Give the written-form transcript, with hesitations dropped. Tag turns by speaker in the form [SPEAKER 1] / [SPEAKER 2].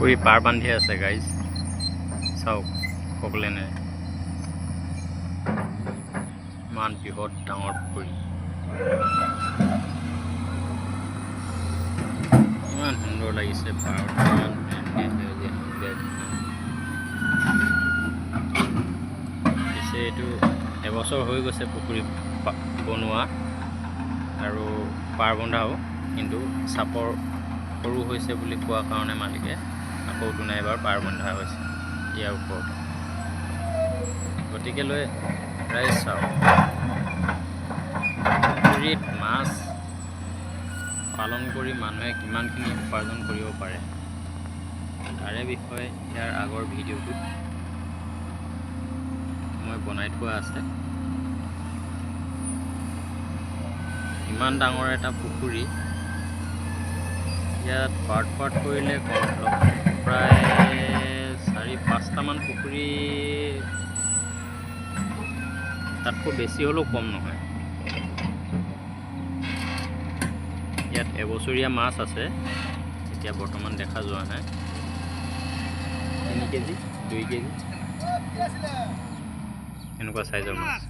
[SPEAKER 1] পুখুৰী পাৰ বান্ধি আছে গাইজ, চাওক সকলোৱে নাই ইমান বৃহৎ ডাঙৰ পুখুৰী, ইমান সুন্দৰ লাগিছে পাৰত, ইমান ধুনীয়া পিছে এইটো এবছৰ হৈ গৈছে পুখুৰী বনোৱা আৰু পাৰ বন্ধাও, কিন্তু চাপৰ সৰু হৈছে বুলি কোৱা কাৰণে মালিকে আকৌ দুনাই এবাৰ পাৰ বন্ধা হৈছে ইয়াৰ ওপৰত। গতিকে লৈ ৰাইজ চাওক, পুখুৰীত মাছ পালন কৰি মানুহে কিমানখিনি উপাৰ্জন কৰিব পাৰে তাৰে বিষয়ে ইয়াৰ আগৰ ভিডিঅ'টোত মই বনাই থোৱা আছে। ইমান ডাঙৰ এটা পুখুৰী, ইয়াত পাৰ্ট কৰিলে প্ৰায় 4-5টামান পুখুৰী, তাতকৈ বেছি হ'লেও কম নহয়। ইয়াত এবছৰীয়া মাছ আছে, এতিয়া বৰ্তমান দেখা যোৱা নাই, 3 কেজি 2 কেজি এনেকুৱা চাইজৰ মাছ।